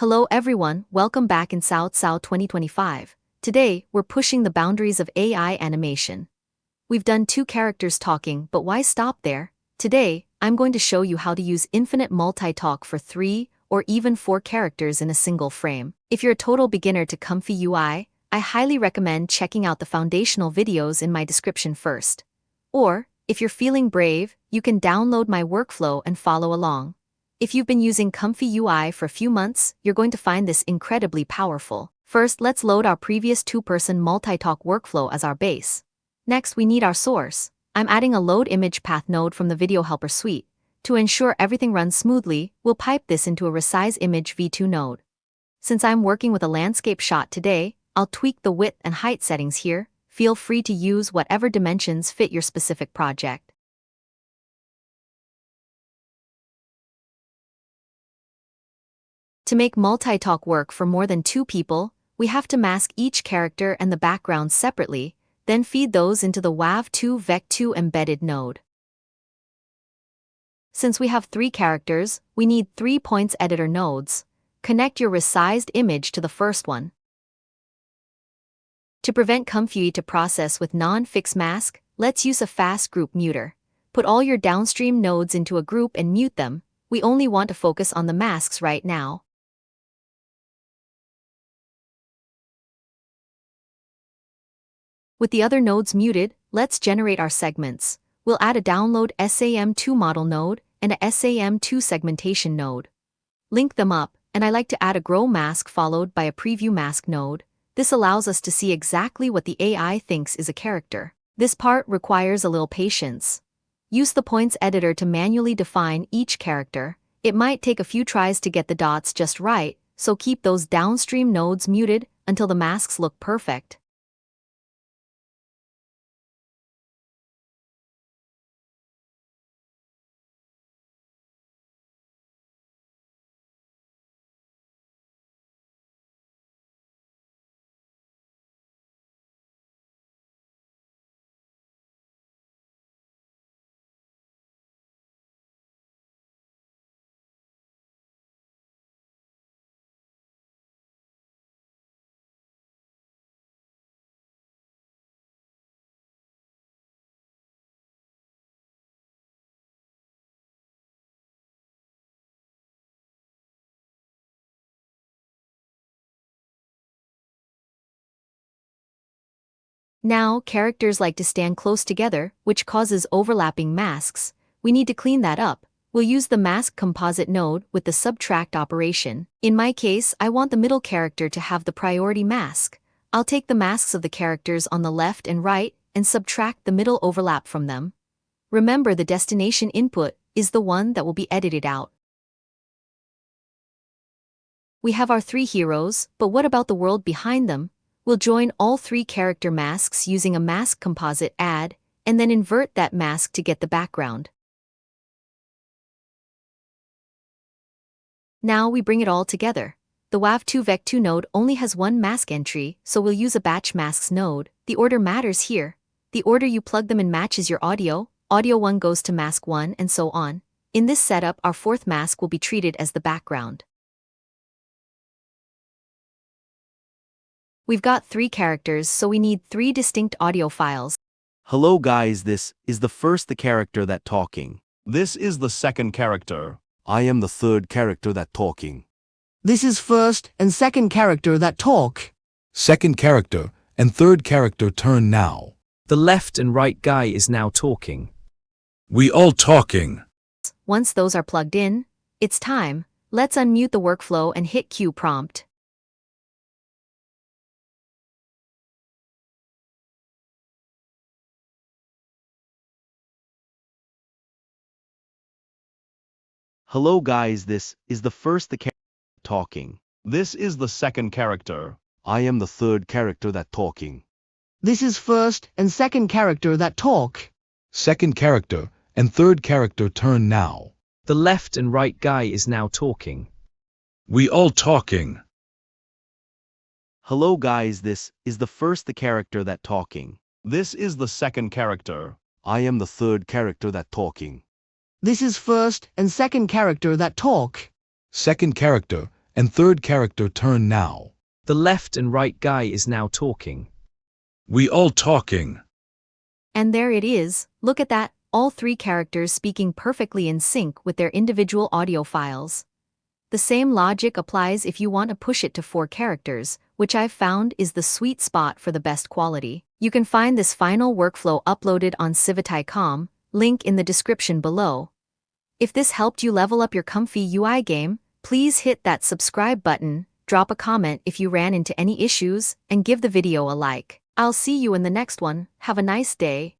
Hello everyone, welcome back in SAO 2025. Today, we're pushing the boundaries of AI animation. We've done 2 characters talking, but why stop there? Today, I'm going to show you how to use Infinite Multi-Talk for 3 or even 4 characters in a single frame. If you're a total beginner to ComfyUI, I highly recommend checking out the foundational videos in my description first. Or, if you're feeling brave, you can download my workflow and follow along. If you've been using ComfyUI for a few months, you're going to find this incredibly powerful. First, let's load our previous 2-person multi-talk workflow as our base. Next, we need our source. I'm adding a load image path node from the Video Helper suite. To ensure everything runs smoothly, we'll pipe this into a resize image v2 node. Since I'm working with a landscape shot today, I'll tweak the width and height settings here. Feel free to use whatever dimensions fit your specific project. To make multi-talk work for more than 2 people, we have to mask each character and the background separately, then feed those into the Wav2Vec2 Embedded node. Since we have 3 characters, we need 3 Poins Editor nodes. Connect your resized image to the first one. To prevent ComfyUI to process with non-fixed mask, let's use a fast group muter. Put all your downstream nodes into a group and mute them. We only want to focus on the masks right now. With the other nodes muted, let's generate our segments. We'll add a download SAM2 model node and a SAM2 segmentation node. Link them up, and I like to add a grow mask followed by a preview mask node. This allows us to see exactly what the AI thinks is a character. This part requires a little patience. Use the Poins Editor to manually define each character. It might take a few tries to get the dots just right, so keep those downstream nodes muted until the masks look perfect. Now, characters like to stand close together, which causes overlapping masks. We need to clean that up. We'll use the Mask Composite node with the subtract operation. In my case, I want the middle character to have the priority mask. I'll take the masks of the characters on the left and right and subtract the middle overlap from them. Remember, the destination input is the one that will be edited out. We have our 3 heroes, but what about the world behind them? We'll join all 3 character masks using a Mask Composite add, and then invert that mask to get the background. Now we bring it all together. The Wav2Vec2 node only has 1 mask entry, so we'll use a batch masks node. The order matters here. The order you plug them in matches your audio. Audio 1 goes to mask 1 and so on. In this setup, our 4th mask will be treated as the background. We've got 3 characters, so we need 3 distinct audio files. Hello guys, this is the first character that talking. This is the second character. I am the third character that talking. This is first and second character that talk. Second character and third character turn now. The left and right guy is now talking. We all talking. Once those are plugged in, it's time. Let's unmute the workflow and hit Q prompt. Hello guys, this is the first character talking. This is the second character. I am the third character that talking. This is first and second character that talk. Second character and third character turn now. Second character and third character turn now. The left and right guy is now talking. We all talking. This is first and second character that talk. Second character and third character turn now. The left and right guy is now talking. We all talking. Hello guys, this is the first character that talking. This is the second character. I am the third character that talking. This is first and second character that talk. Second character and third character turn now. The left and right guy is now talking. We all talking. And there it is, look at that, all three characters speaking perfectly in sync with their individual audio files. The same logic applies if you want to push it to 4 characters, which I've found is the sweet spot for the best quality. You can find this final workflow uploaded on Civitai.com, link in the description below. If this helped you level up your ComfyUI game, please hit that subscribe button, drop a comment if you ran into any issues, and give the video a like. I'll see you in the next one. Have a nice day.